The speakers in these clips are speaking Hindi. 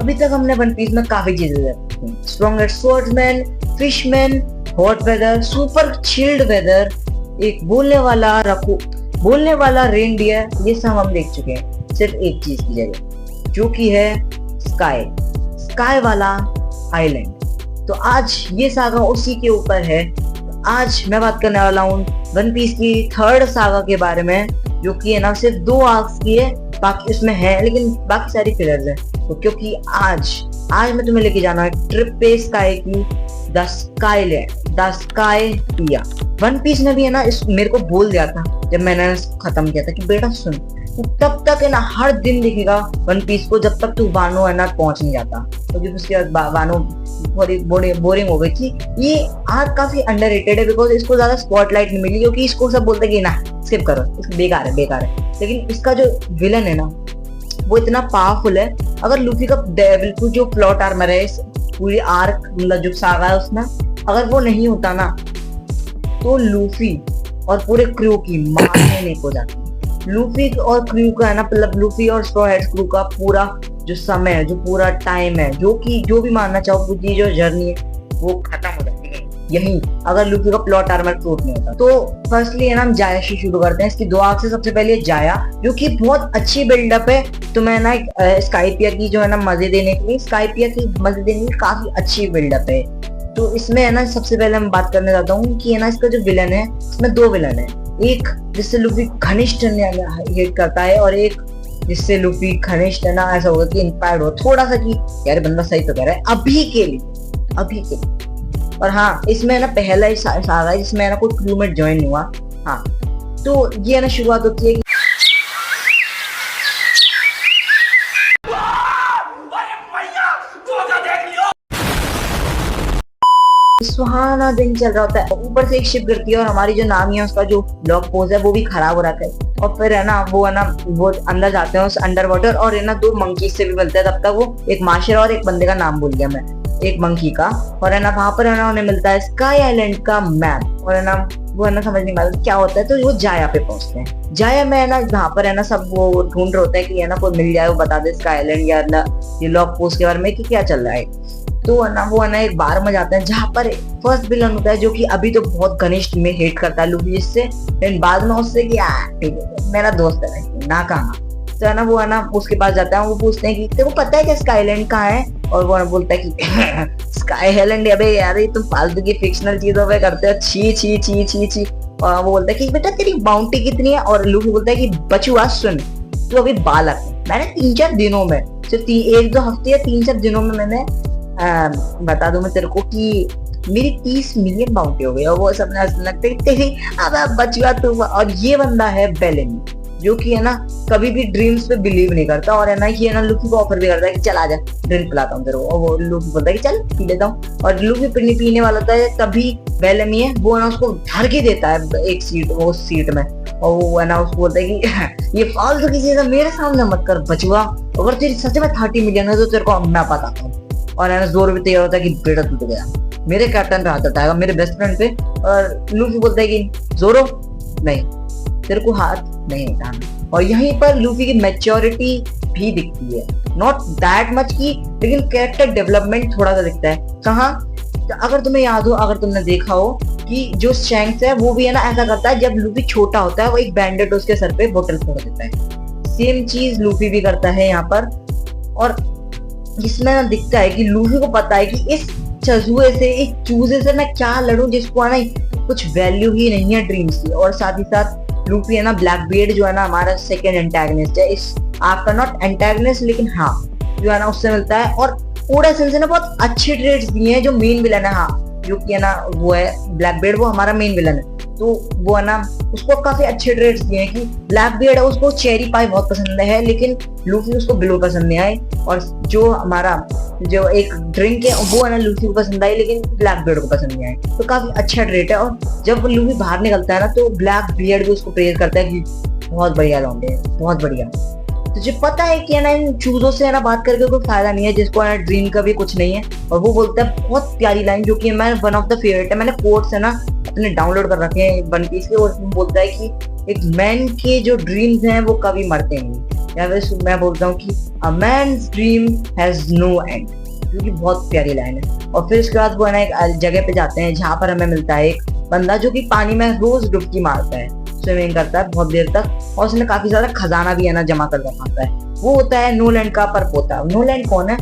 अभी तक हमने वन पीस में काफी चीजें देखी, strongest swordsman, fishman, hot weather, super chilled weather, एक बोलने वाला रेनडियर, ये सब हम देख चुके हैं सिर्फ एक चीज की जगह, जो कि है स्काई वाला आइलैंड। तो आज ये सागा उसी के ऊपर है। आज मैं बात करने वाला हूँ वन पीस की थर्ड सागा के बारे में, जो कि है ना सिर्फ 2 आर्क्स की है, बाकी उसमें है लेकिन बाकी सारी फिलर्स है। तो क्योंकि आज मैं तुम्हें लेके जाना है ट्रिप पे स्काई की, द स्काई पिया। वन पीस ने भी है ना इस मेरे को बोल दिया था जब मैंने खत्म किया था कि बेटा सुन, तब तक है ना हर दिन दिखेगा वन पीस को जब तक तू वानो है ना पहुंच नहीं जाता। क्योंकि तो उसके बाद वानो थोड़ी बोरिंग हो गई थी। ये आर्क काफी अंडररेटेड है बिकॉज इसको ज्यादा स्पॉटलाइट नहीं मिली, क्योंकि इसको सब बोलते कि ना स्किप करो, इसको बेकार है। लेकिन इसका जो विलन है ना वो इतना पावरफुल है। अगर लूफी का डेविल जो प्लॉट आर्मर है इस पूरी आर्क मतलब जो सागा है उसमें, अगर वो नहीं होता ना तो लूफी और पूरे क्रू की मारने को जाती। लूफी और क्रू का है ना, मतलब लूफी और स्ट्रॉ हैट्स क्रू का पूरा जो समय है, जो पूरा टाइम है, जो भी मानना चाहो पूरी जो जर्नी है वो खत्म हो जाती है यही, अगर लूफी का प्लॉट आर्मर प्रूफ नहीं होता। तो फर्स्टली है ना हम जाया से शुरू करते हैं। इसकी 2 आर्क से सबसे पहले जाया, जो कि बहुत अच्छी बिल्डअप है। तो मैं ना स्काईपिया की जो है ना मजे देने के लिए काफी अच्छी बिल्डअप है। तो इसमें है ना सबसे पहले हम बात करने जाता हूँ कि है ना इसका जो विलन है, इसमें 2 विलन है, एक जिससे लूफी घनिष्ठ हिट करता है और एक जिससे लूफी घनिष्ठ है ना ऐसा होगा कि इंस्पायर्ड हो थोड़ा सा कि यार बंदा सही तो कर रहा है अभी के लिए। और हाँ, इसमें ना पहला ही सागा है जिसमें ना कोई क्रूमेट ज्वाइन नहीं हुआ। हाँ, तो ये ना शुरुआत होती है कि सुहाना दिन चल रहा होता है, ऊपर से एक शिप गिरती है और हमारी जो नामी है उसका जो लॉक पोज है वो भी खराब हो रखा है। और फिर है ना वो अंदर जाते हैं उस अंडर वाटर, और है ना 2 मंकी से भी मिलते हैं। तब तक वो एक माशर और एक बंदे का नाम भूल गया मैं, एक मंकी का। और है ना वहां पर है ना उन्हें मिलता है स्काई आइलैंड का मैप, और है ना वो है ना समझ नहीं पाता क्या होता है। तो वो जाया पे पहुंचते हैं। जाया में है ना जहाँ पर है ना सब वो ढूंढ रहे होते हैं कि है ना कोई मिल जाए वो बता दे स्काई आइलैंड या ना ये लॉक पोस्ट के बारे में कि क्या चल रहा है। तो है ना वो है ना एक बार में जाते हैं जहाँ पर फर्स्ट विलन होता है, जो कि अभी तो बहुत घनिष्ठ में हेट करता है लूफी इससे, लेकिन बाद में उससे कि ठीक है मेरा दोस्त है ना कहा। तो है ना वो है ना उसके पास जाता है, वो पूछते हैं कि तेरे को पता है क्या स्काई आइलैंड कहाँ है, और वो बोलता है कि स्काई आइलैंड अबे यार ये तुम फालतू की फिक्शनल चीजों पे करते हो, छी। और वो बोलता है कि बेटा तेरी बाउंटी कितनी है, और लूफी बोलता है कि बचुआ सुन, तू अभी बालक है, मैंने 3-4 दिनों में सिर्फ 1-2 हफ्ते या 3-4 दिनों में मैंने बता दूं मैं तेरे को कि मेरी 30 मिलियन बाउंटी हो गई। और वो सबने हंसने लगते हैं तेरी अब बचुआ तू। और ये बंदा है बेलेमी, जो कि है ना कभी भी ड्रीम्स पे बिलीव नहीं करता, और है ना ये है ना लूफी को ऑफर भी करता है कि चल आजा ड्रिंक पिलाता हूँ तेरे को। और वो लूफी बोलता है कि चल पी लेता हूँ, और लूफी पीने वाला था तभी बेलेमी है वो है ना उसको धर के देता है एक सीट, वो उस सीट में। और वो है ना उसको बोलता है कि ये फालतू की चीज मेरे सामने मत कर बचुआ, अगर तेरी सच में 30 मिलियन है तो तेरे को मैं बताता हूँ। और है ना जोर भी तैयार होता है कि बेटा टूट गया, मेरे कैप्टन पे हाथ उठाएगा मेरे बेस्ट फ्रेंड पे। और लूफी बोलता है कि जोरो नहीं, तेरे को हाथ नहीं उठाना। और यहीं पर लूफी की मैच्योरिटी भी दिखती है, नॉट दैट मच की, लेकिन कैरेक्टर डेवलपमेंट थोड़ा सा दिखता है। कहाँ, अगर तुम्हें याद हो, अगर तुमने देखा हो कि जो शैंक्स है वो भी है ना ऐसा करता है, जब लूफी छोटा होता है वो एक बैंडेड उसके सर पे बोतल फोड़ देता है। सेम चीज लूफी भी करता है यहाँ पर। और जिसमें ना दिखता है कि लूफी को पता है कि इस चूजे से, इस चूजे से मैं क्या लड़ूं जिसको है ना कुछ वैल्यू ही नहीं है ड्रीम्स की। और साथ ही साथ लूफी है ना ब्लैक बियर्ड जो है ना हमारा सेकंड एंटागनिस्ट है, इस आपका नॉट एंटागनिस्ट लेकिन हाँ जो है ना उससे मिलता है। और पूरा सेंस ने बहुत अच्छे ट्रेड्स दिए हैं जो मेन विलन है, हाँ जो कि है ना वो है ब्लैक बियर्ड, वो हमारा मेन विलन है। तो वो है ना उसको काफी अच्छे ट्रेड्स दिए हैं कि ब्लैक बियर्ड है उसको चेरी पाई बहुत पसंद है, लेकिन लूफी उसको बिल्कुल पसंद नहीं आई। और जो हमारा जो एक ड्रिंक है वो है ना लूफी को पसंद आई, लेकिन ब्लैक बियर्ड को पसंद नहीं आई। तो काफी अच्छा ट्रेड है। और जब लूफी बाहर निकलता है ना तो ब्लैक बियर्ड भी उसको प्रेज करता है कि बहुत बढ़िया लौंडे, बहुत बढ़िया। तुझे पता है कि है ना इन चूजों से है ना बात करके कोई फायदा नहीं है, जिसको है ना ड्रीम का भी कुछ नहीं है। और वो बोलता है बहुत प्यारी लाइन, जो कि मैं वन ऑफ द फेवरेट है, मैंने कोट्स है ना अपने डाउनलोड कर रखे हैं वन पीस के। और बोलता है कि एक मैन के जो ड्रीम्स हैं वो कभी मरते नहीं, या फिर मैं बोलता हूँ कि a man's dream has no end, जो कि बहुत प्यारी लाइन है। और फिर उसके बाद वो है ना एक जगह पे जाते हैं जहाँ पर हमें मिलता है एक बंदा जो कि पानी में रोज डुबकी मारता है, स्विमिंग करता है बहुत देर तक, और उसने काफी सारा खजाना भी है ना जमा कर रखा है। वो होता है नोलैंड का परपोता। नोलैंड कौन है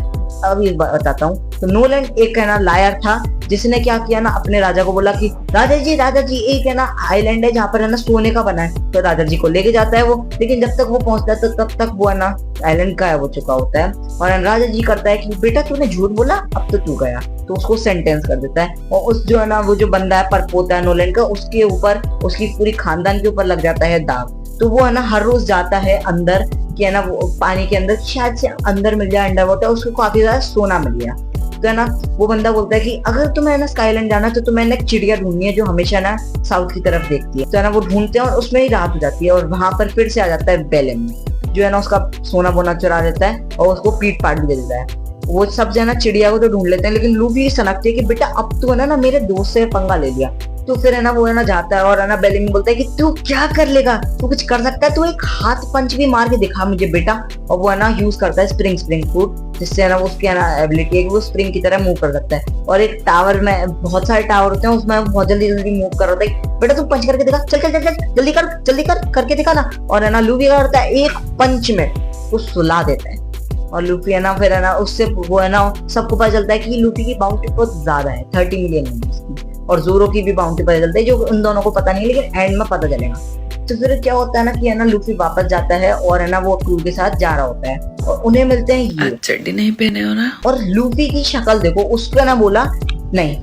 अभी बताता हूँ। तो नोलैंड एक है ना लायर था, जिसने क्या किया ना अपने राजा को बोला कि राजा जी एक है ना आइलैंड है जहाँ पर है ना सोने का बना है। तो राजा जी को लेके जाता है वो, लेकिन जब तक वो पहुंचता है तो तब तक वो है ना आइलैंड का है वो चुका होता है। और राजा जी करता है कि बेटा तूने झूठ बोला, अब तो तू गया। तो उसको सेंटेंस कर देता है, और उस जो है ना वो जो बंदा है परपोता है नोलैंड का, उसके ऊपर उसकी पूरी खानदान के ऊपर लग जाता है दाग। तो वो है ना हर रोज जाता है अंदर कि है ना वो पानी के अंदर शायद से अंदर मिल जाए अंडर वाटर, उसको काफी ज्यादा सोना मिल गया। तो है ना वो बंदा बोलता है कि अगर तुम्हें ना स्काईलैंड जाना तो तुम्हें एक चिड़िया ढूंढनी है जो हमेशा ना साउथ की तरफ देखती है। तो है ना वो ढूंढते हैं और उसमें ही रात हो जाती है, और वहां पर फिर से आ जाता है बेलन, जो है ना उसका सोना बोना चुरा देता है और उसको पीट पाट भी दे देता है। वो सब जो है ना चिड़िया को तो ढूंढ लेते हैं, लेकिन लूफी सनकती है कि बेटा अब तो है ना मेरे दोस्त से पंगा ले लिया। तो फिर है ना वो है ना जाता है और है ना बेलिंग बोलता है कि तू क्या कर लेगा, तू कुछ कर सकता है, तू एक हाथ पंच भी मार के दिखा मुझे बेटा। और वो है ना यूज करता है स्प्रिंग फूड, जिससे है ना उसकी है ना एबिलिटी है कि वो स्प्रिंग की तरह मूव कर सकता है। और एक टावर में बहुत सारे टावर होते हैं, उसमें बहुत जल्दी जल्दी मूव कर रहा है। बेटा तू पंच करके दिखा, चल चल चल चल जल्दी कर करके दिखा ना। और है ना लूफी क्या करता है, एक पंच में वो सुला देता है। और लूफी है ना फिर है ना उससे वो है ना सबको पता चलता है कि लूफी की बाउंटी बहुत ज्यादा है, 30 मिलियन है उसकी, और जोरो की भी बाउंटी पता चलता है, जो उन दोनों को पता नहीं, लेकिन एंड में पता चलेगा। तो फिर क्या होता है ना कि है ना लूफी वापस जाता है और है ना वो क्रू के साथ जा रहा होता है, और उन्हें मिलते हैं ये चड्डी नहीं पहने हो ना। और लूफी की शक्ल देखो, उसको ना बोला नहीं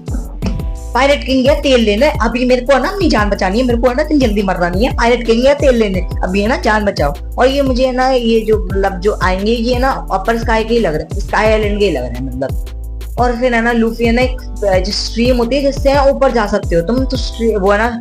पायरेट किंग गया तेल लेने, अभी मेरे को है ना अपनी जान बचानी है, मेरे को है ना तुम जल्दी मरना नहीं है, पायरेट किंग गया तेल लेने, अभी है ना जान बचाओ। और ये मुझे है ना ये जो मतलब जो आएंगे ये है ना अपर स्काई के ही लग रहे हैं, स्काई आइलैंड के ही लग रहे हैं मतलब। और फिर है ना लूफी है ना एक जो स्ट्रीम होती है जिससे ऊपर जा सकते हो तुम, तो वो है ना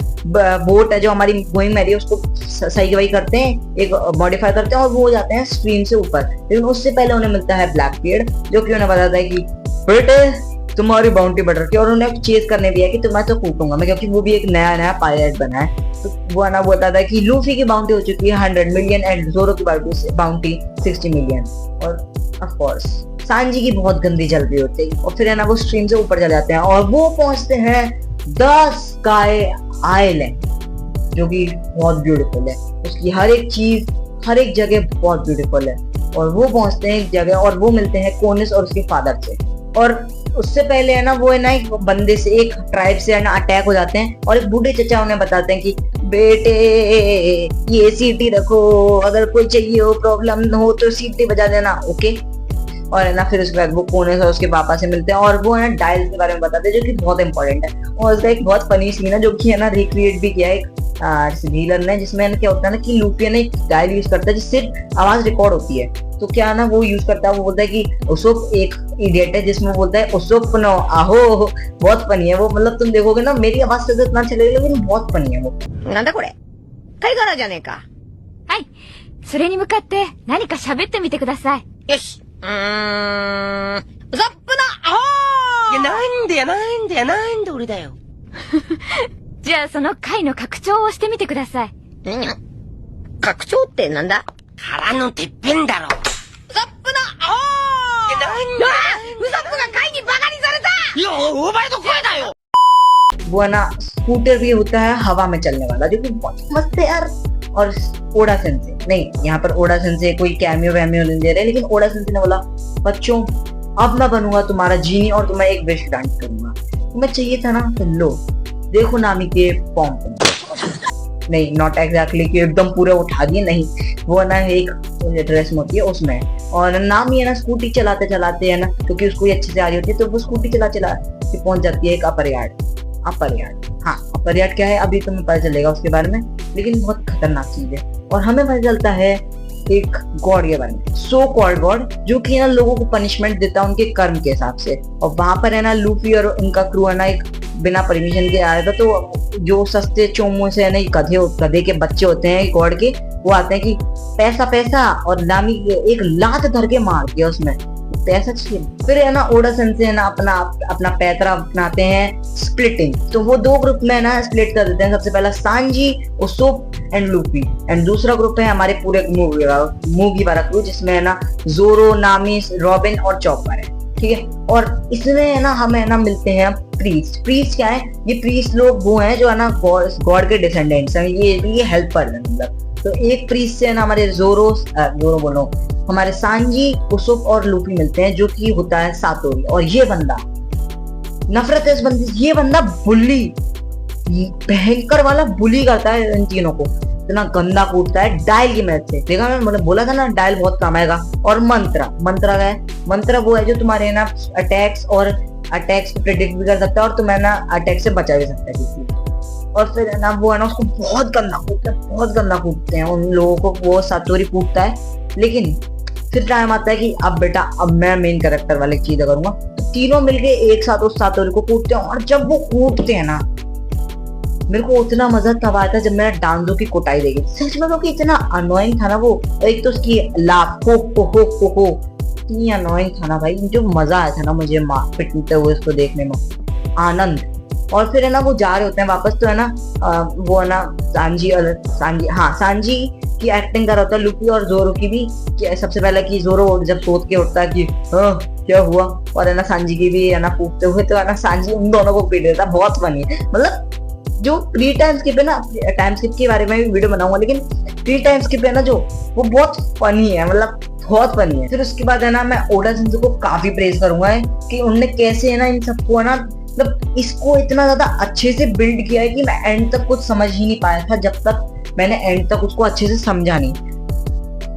बोट है जो हमारी गोइंग मैरी है उसको सही वही करते हैं, एक मॉडिफाई करते हैं और वो हो जाते हैं स्ट्रीम से ऊपर। लेकिन उससे पहले उन्हें मिलता है ब्लैक पीड, जो कि उन्हें बताता है कि बेटे तुम्हारी बाउंटी बढ़ रखी है, और उन्हें चेज करने भी है कि तुम्हें तो कूटूंगा मैं, क्योंकि वो भी एक नया पायरेट बना है। तो वो है ना बताता है कि लूफी की बाउंटी हो चुकी है 100 मिलियन एंड जोरो की बाउंटी 60 मिलियन। और ऑफ कोर्स सांजी की बहुत गंदी चल रही होती है, और फिर है ना वो स्ट्रीम से ऊपर चले जाते हैं और वो पहुंचते हैं द स्काई आइलैंड, जो कि बहुत ब्यूटीफुल है, उसकी हर एक चीज हर एक जगह बहुत ब्यूटीफुल है। और वो पहुंचते हैं एक जगह और वो मिलते हैं कोनिस और उसके फादर से। और उससे पहले है ना वो है ना एक बंदे से एक ट्राइब से है ना अटैक हो जाते हैं, और एक बूढ़े चचा उन्हें बताते हैं कि बेटे ये सीटी रखो, अगर कोई चाहिए हो प्रॉब्लम हो तो सीटी बजा देना, ओके। और है ना फिर उसके बाद वो कोने से उसके पापा से मिलते हैं और वो है ना डायल के बारे में बताते हैं, जो कि बहुत इंपॉर्टेंट है। और उसका एक बहुत फनी सीन है जो कि है ना रिक्रिएट भी किया है एक विलन ने, जिसमें क्या होता है ना कि लूफी ने एक डायल यूज करता है जिससे आवाज रिकॉर्ड होती है। तो क्या ना वो यूज करता है, वो बोलता है कि उसोप एक इडियट है, जिसमें बोलता है उसोप नो आहो, बहुत फनी है वो, मतलब तुम देखोगे ना मेरी आवाज से तो इतना चलेगा, लेकिन बहुत फनी है वो।なんだこれ貝殻じゃねえか。はい。それに向かって何か喋ってみてください。よし。ウソップのアホー。いや、なんで俺だよ。じゃあその貝の拡張をしてみてください。拡張ってなんだ。腹のてっぺんだろ。ウソップのアホー。いや、ウソップが貝にバカにされた。いや、お前の声だよ。वो है ना स्कूटर भी होता है हवा में चलने वाला, जो कि बहुत मस्त है यार। और ओडा सेंसे नहीं, यहाँ पर ओडा सेंसे कोई कैमियो वैमियो नहीं दे रहे, लेकिन ओडा सेंसे ने बोला बच्चों अब मैं बनूंगा तुम्हारा जीनी और तुम्हें एक विश ग्रांट करूंगा। तुम्हें चाहिए था ना, तो लो देखो नामी के फॉर्म नहीं, नॉट एग्जैक्टली कि एकदम पूरे उठा दिए, नहीं, वो ना एक ड्रेस में होती है उसमें। और नामी है ना स्कूटी चलाते चलाते है ना, क्योंकि उसको अच्छे से आ रही होती है, तो वो स्कूटी चला चला के पहुंच जाती है एक अपर यार्ड। हाँ अपर यार्ड क्या है अभी तुम्हें पता चलेगा उसके बारे में, लेकिन बहुत खतरनाक चीज है। और हमें पता चलता है एक गॉड के बारे में, सो कॉल्ड गॉड, जो कि ना लोगों को पनिशमेंट देता है उनके कर्म के हिसाब से। और वहां पर है ना लूफी और उनका क्रू है ना एक बिना परमिशन के आया था, तो जो सस्ते चोमों से है ना गधे के बच्चे होते हैं गॉड के, वो आते हैं कि पैसा पैसा, और नामी एक लात धर के मार दिया उसमें, सकते, ऐसा चाहिए। फिर है ना ओडा सेंसे है ना अपना पैतरा अपनाते हैं स्प्लिटिंग। तो वो दो ग्रुप में ना स्प्लिट कर देते हैं। सबसे पहला Sanji, Usopp and Luffy, and दूसरा ग्रुप है हमारे पूरे मूगी वाला क्रू, जिसमें है ना जोरो, नामी, रॉबिन और चॉपर है, ठीक है। और इसमें है ना हमें है ना मिलते हैं प्रीस्ट। प्रीस्ट क्या है? ये प्रीस्ट लोग वो हैं जो है ना गॉड के डिसेंडेंट्स हैं, ये हेल्पर है मतलब। तो एक प्रीस्ट से है ना हमारे जोरो बोलो हमारे सांजी, उसुप और लूफी मिलते हैं, जो कि होता है सातोरी। और ये बंदा नफरत है इस बंदे से, ये बंदा बुली, भयंकर वाला बुली करता है इन तीनों को, इतना गंदा कूटता है डायल की मदद से। देखा मैंने बोला था ना डायल बहुत काम आएगा। और मंत्रा क्या है? मंत्रा वो है जो तुम्हारे ना अटैक्स को प्रेडिक्ट भी कर सकता है और तुम्हें ना अटैक से बचा भी सकता है। और फिर है ना वो है ना उसको बहुत गंदा कूटते हैं उन लोगों को, वो सातोरी कूटता है। लेकिन फिर टाइम आता है कि अब बेटा अब मैं मेन कैरेक्टर वाली चीज करूंगा। तो तीनों मिलके एक साथ उस सातोरी को कूटते हैं। और जब वो कूटते हैं ना, मेरे को उतना मजा तब आया था जब मैंने डांजो की कुटाई देखी। सच में कि इतना अनोइंग था ना वो। एक तो उसकी लाफ हो इतनी अनोइंग था ना भाई, जो मजा आया था ना मुझे पिटते हुए उसको देखने में, आनंद। और फिर है ना वो जा रहे होते हैं वापस, तो है ना वो है ना सांजी की एक्टिंग कर रहा होता है, लूफी और जोरो की भी। सबसे पहले कि जोरो जब सोच के उठता है कि क्या हुआ, और है ना सांजी की भी है ना कूदते हुए, तो है ना सांजी उन दोनों को पीट देता। बहुत फनी है मतलब। जो प्री टाइम स्किप है ना, टाइम स्किप के बारे में भी वीडियो बनाऊंगा, लेकिन प्री टाइम स्किप है ना जो, वो बहुत फनी है, मतलब बहुत फनी है। फिर उसके बाद है ना मैं ओडा सेंसे को काफी प्रेज करूंगा कि उनने कैसे है ना इन सबको है ना, मतलब इसको इतना ज्यादा अच्छे से बिल्ड किया है कि मैं एंड तक कुछ समझ ही नहीं पाया था, जब तक मैंने एंड तक उसको अच्छे से समझा नहीं।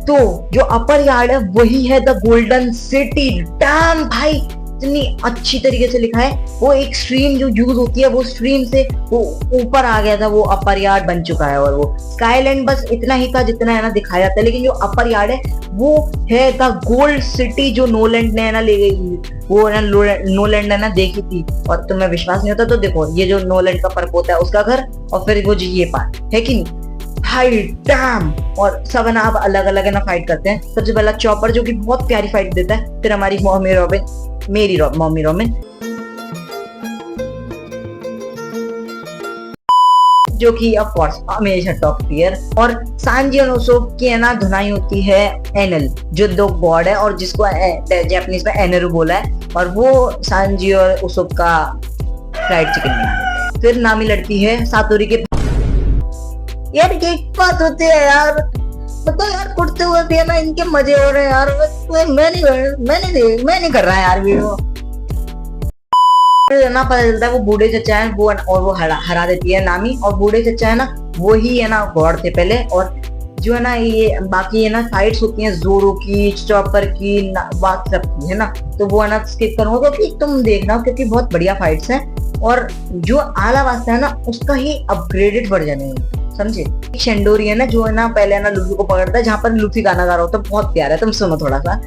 तो जो अपर यार्ड है वही है द गोल्डन सिटी। डैम भाई, इतनी अच्छी तरीके से लिखा है। वो एक स्ट्रीम जो यूज होती है, वो स्ट्रीम से वो ऊपर आ गया था, वो अपर यार्ड बन चुका है। और वो स्काईलैंड बस इतना ही था जितना है ना दिखाया जाता है, लेकिन जो अपर यार्ड है वो है द गोल्ड सिटी, जो नोलैंड ने है ना ले गई, वो है ना नोलैंड है ना देखी थी। और तुम्हें विश्वास नहीं होता तो देखो, ये जो नोलैंड का पर्वत होता है उसका घर, और फिर वो जो ये पार्ट है कि नहीं भाई डैम। और सब है ना अब अलग अलग है ना फाइट करते हैं। सबसे पहला चॉपर जो कि बहुत प्यारी फाइट देता है। फिर हमारी मॉमी रॉबिन जो कि ऑफ कोर्स हमेशा टॉप टियर। और सांजी और उसोप की है ना धुनाई होती है एनल, जो दो गॉड है और जिसको जापानीज में एनरू बोला है। और वो सांजी और उसोप का फ्राइड चिकन बना देते हैं। फिर नामी लड़ती है सातोरी के। यार एक बात होती है यार, मतलब यार कुटते हुए भी है ना इनके मजे हो रहे हैं यार। मैं नहीं कर रहा यार वीडियो। ना पता चलता है वो बूढ़े चचा है वो, और वो हरा देती है नामी। और बूढ़े चचा है ना वो ही है ना गॉड थे पहले। और जो है ना ये बाकी है ना फाइट्स होती हैं जोरो की, चॉपर की, बात सब की है ना, तो वो है ना स्किप करूंगा क्योंकि तुम देखना, क्योंकि बहुत बढ़िया फाइट्स हैं। और जो आला वास्ता है ना उसका ही अपग्रेडेड वर्जन है, समझे। शेंडोरी है ना जो है ना पहले है ना लूफी को पकड़ता है, जहाँ पर लूफी गाना गा रहा होता है, बहुत प्यारा है, तुम सुनो थोड़ा सा।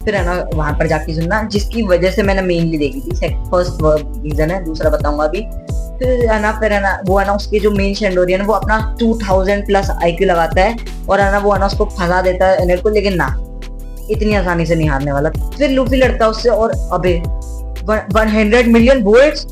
फिर है ना वहां पर जाके सुनना, जिसकी वजह से मैंने मेनली देखी थी। फर्स्ट रीजन है, दूसरा बताऊंगा अभी। फिर है ना वो है ना उसके जो मेन शेंडोरियन वो अपना 2000 प्लस आईक्यू लगाता है, और है ना वो है ना उसको फंसा देता है एनल को, लेकिन ना इतनी आसानी से नहीं हारने वाला। फिर लूफी लड़ता है उससे, और अबे 100 मिलियन वोल्ट्स,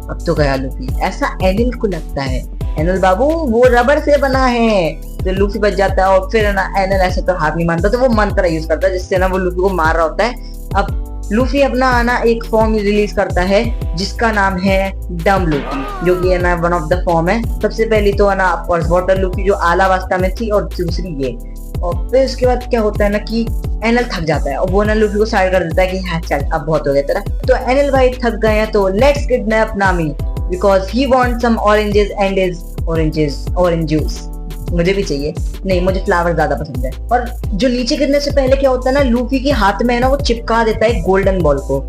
अब तो गया लूफी। ऐसा एनल को लगता है, एनल बाबू वो रबर से बना है। तो लूफी बच जाता है, और फिर है ना एनल ऐसे तो हार नहीं मानता, तो वो मंत्र यूज करता है जिससे ना वो लूफी को मार रहा होता है। अब लूफी अपना आना एक फॉर्म रिलीज करता है जिसका नाम है डम लूफी, जो कि है ना वन ऑफ द फॉर्म है। सबसे पहली तो है ना ऑफकोर्स वाटर लूफी जो आला वास्ता में थी, और दूसरी ये। और फिर उसके बाद क्या होता है ना कि एनल थक जाता है, और वो ना लूफी को साइड कर देता है कि हाँ चल अब बहुत हो गया तेरा। तो एनल भाई थक गए हैं, तो let's kidnap Nami because he wants some oranges and is orange juice. मुझे भी चाहिए, नहीं मुझे फ्लावर ज्यादा पसंद है। और जो नीचे गिरने से पहले क्या होता है ना, लूफी के हाथ में है ना वो चिपका देता है गोल्डन बॉल को।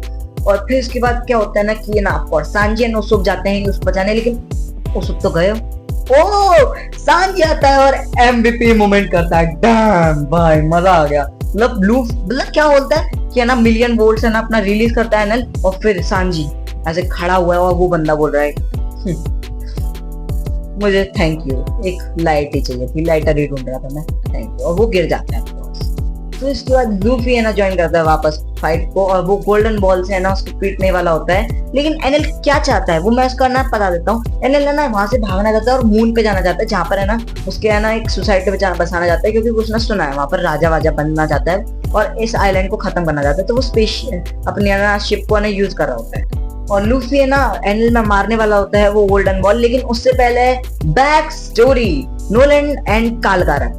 और फिर उसके बाद क्या होता है ना कि ना ऑफकोर्स सांजी एंड उसुप जाते हैं उसको बचाने, लेकिन उसुप तो गए। ओ सांजी आता है और MVP मोमेंट करता है। डैम भाई मजा आ गया। मतलब मतलब क्या बोलता है कि है ना मिलियन वोल्ट्स है ना अपना रिलीज करता है एनएल, और फिर सांजी ऐसे खड़ा हुआ है और वो बंदा बोल रहा है मुझे थैंक यू, एक लाइट ही चाहिए थी, लाइटर ही ढूंढ रहा था मैं, थैंक यू, और वो गिर जाता है। तो इसके बाद लूफी है ना ज्वाइन करता है वापस फाइट को, और वो गोल्डन बॉल से है ना उसको पीटने वाला होता है। लेकिन एनएल क्या चाहता है वो मैं उसका ना बता देता हूँ। एनएल है ना वहां से भागना चाहता है और मून पे जाना चाहता है, जहाँ पर है ना उसके है ना एक सोसाइटी बसाना चाहता है, क्योंकि उसने सुना है वहां पर राजा वाजा बनना चाहता है और इस आइलैंड को खत्म करना चाहता है। तो वो स्पेस अपनी है ना शिप को है ना यूज कर रहा होता है, और लूफी है ना एनएल में मारने वाला होता है वो गोल्डन बॉल। लेकिन उससे पहले बैक स्टोरी नोलैंड एंड कालगारा,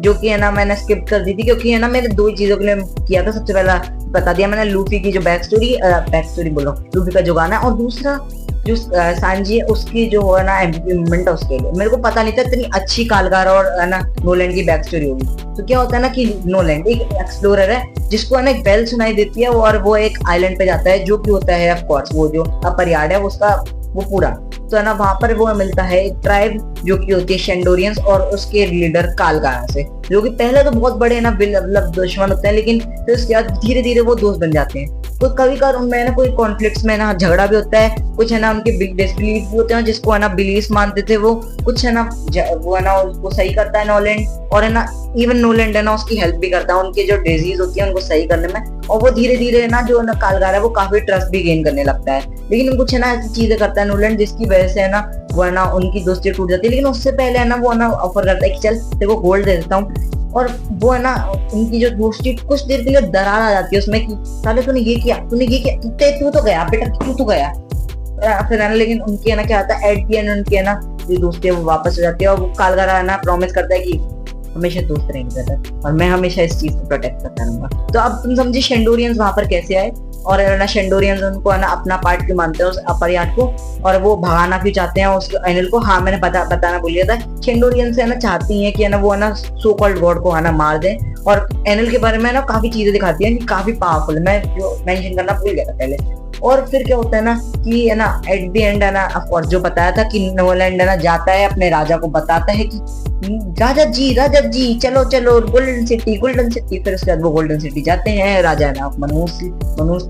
जो कि है ना मैंने स्किप कर दी थी, क्योंकि है ना मैंने दो ही चीजों के लिए किया था। सबसे पहला बता दिया मैंने लूफी की जो बैक स्टोरी बोलो, लूफी का जो गाना है, और दूसरा जो सांजी है उसकी जो है ना एम्प्लीमेंट है उसके लिए। मेरे को पता नहीं था इतनी अच्छी कालगारा और है ना नोलैंड की बैक स्टोरी होगी। तो क्या होता है ना कि नोलैंड एक एक्सप्लोरर है जिसको है ना एक बेल सुनाई देती है, और वो एक आइलैंड पे जाता है, जो कि होता है ऑफ कोर्स वो जो अपर यार्ड है उसका वो पूरा। तो है ना वहां पर वो मिलता है एक ट्राइब जो कि होती है शेंडोरियंस, और उसके लीडर कालगारा से, जो कि पहले तो बहुत बड़े ना मतलब दुश्मन होते हैं, लेकिन फिर उसके बाद धीरे धीरे वो दोस्त बन जाते हैं। तो कभी कभार उनमें ना कोई कॉन्फ्लिक्ट्स में ना झगड़ा भी होता है, कुछ है ना उनके डिसबिलीफ भी होते हैं, जिसको है ना बिलीफ मानते थे वो, कुछ है ना वो है ना उसको सही करता है नोलैंड, और है ना इवन नोलैंड है ना उसकी हेल्प भी करता है उनके जो डिजीज होती है उनको सही करने में। और वो धीरे धीरे ना जो ना कालगारा है वो काफी ट्रस्ट भी गेन करने लगता है। लेकिन कुछ है ना ऐसी चीजें करता है नोलैंड जिसकी वजह से है ना वो है ना उनकी दोस्ती टूट जाती है। लेकिन उससे पहले है ना वो है ना ऑफर करता है कि चल तेरे को गोल्ड दे देता हूँ, और वो है ना उनकी जो दोस्ती कुछ देर के लिए दरार आ जाती है उसमें कि साले तूने ये किया तू तो गया बेटा, तू तो गया फिर है ना। लेकिन उनकी है ना क्या होता है एट दी एंड उनकी है ना जो दोस्ती है वो वापस हो जाती है, और वो कालगारा है ना प्रॉमिस करता है कि हमेशा दोस्त रहेंगे बेटा, और मैं हमेशा इस चीज को प्रोटेक्ट करता रहूंगा। तो अब तुम समझे शेंडोरियंस वहां पर कैसे आए, और है ना शेंडोरियंस उनको है ना अपना पार्ट क्यों मानते हैं उस अपर यार्ड को, और वो भगाना भी चाहते हैं उस एनएल को। हाँ मैंने बताना भूल गया था, शेंडोरियंस है ना चाहती हैं कि है ना वो है ना सो कॉल्ड गॉड को है ना मार दें, और एनएल के बारे में ना काफी चीजें दिखाती है कि काफी पावरफुल है, मैं जो मेंशन करना भूल गया था पहले। और फिर क्या होता है ना कि है ना एट द एंड है ना ऑफ कोर्स जो बताया था कि नोलैंड है ना जाता है अपने राजा को बताता है कि राजा जी चलो गोल्डन सिटी। फिर उसके बाद वो गोल्डन सिटी जाते हैं, राजा है ना मनुष्य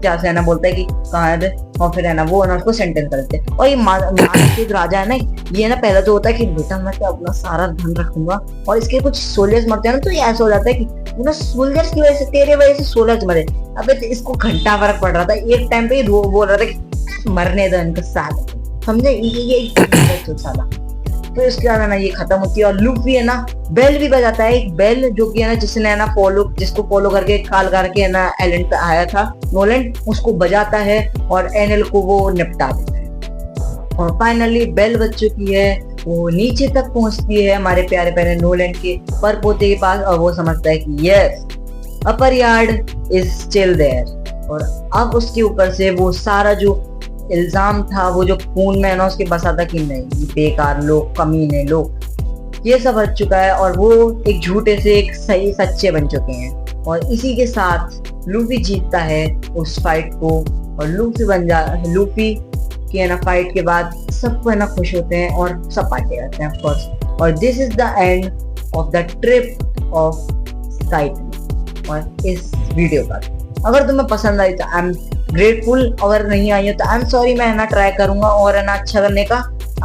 क्या से है ना बोलता है कि कहाँ है, और फिर है ना वो है ना उसको सेंटेंस करते हैं। और ये मानसिक राजा है ना, ये ना पहले तो होता है कि बेटा मैं तो अपना सारा धन रखूंगा, और इसके कुछ सोल्जर्स मरते हैं ना, तो ये ऐसा हो जाता है कि ना सोल्जर्स की वजह से तेरे वजह से सोल्जर्स मरे। अबे तो इसको घंटा फर्क पड़ रहा था, एक टाइम पे बोल रहा था कि मरने दो इनको साथ, समझे ये साला। तो इसके बाद है ना ये खत्म होती है, और लूफी है ना बेल भी बजाता है, एक बेल जो कि है ना जिसने है ना जिसको फॉलो करके कालगारा के है ना आइलैंड पे आया था नोलैंड, उसको बजाता है और एनएल को वो निपटा देता है। और फाइनली बेल बज चुकी है, वो नीचे तक पहुंचती है हमारे प्यारे प्यारे नोलैंड के पर पोते के पास, और वो समझता है कि yes upper yard is still there. और अब उसके ऊपर से वो सारा जो इल्जाम था, वो जो खून में है ना उसके बसा था कि नहीं बेकार लोग, कमीने लोग, ये सब हट चुका है, और वो एक झूठे से एक सही सच्चे बन चुके हैं। और इसी के साथ लूफी जीतता है उस फाइट को, और लूफी की है ना फाइट के बाद सबको है ना खुश होते हैं और सब पार्टी करते हैं ऑफ कोर्स। और this is the end of the trip of sky. और इस वीडियो का अगर तुम्हें पसंद आई तो आई एम ग्रेटफुल, अगर नहीं आई हो तो आई एम सॉरी, मैं है ना ट्राई करूंगा और है ना अच्छा करने का।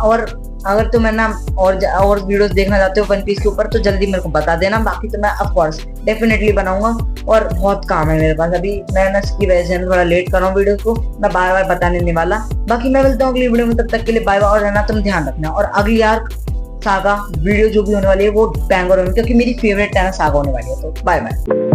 और अगर तुम है ना और वीडियोस देखना चाहते हो वन पीस के ऊपर तो जल्दी मेरे को बता देना, बाकी तो मैं ऑफ कोर्स डेफिनेटली बनाऊंगा। और बहुत काम है मेरे पास अभी, मैं ना इसकी वजह से थोड़ा लेट कर रहा हूँ वीडियोस को, मैं बार बार बताने नहीं वाला। बाकी मैं मिलता हूँ अगली वीडियो में, तब तक के लिए बाय बाय। और है ना तुम ध्यान रखना, और अगली यार सागा वीडियो जो भी होने वाली है वो बैंगर होने, क्योंकि मेरी फेवरेट है ना सागा होने वाली है। तो बाय बाय।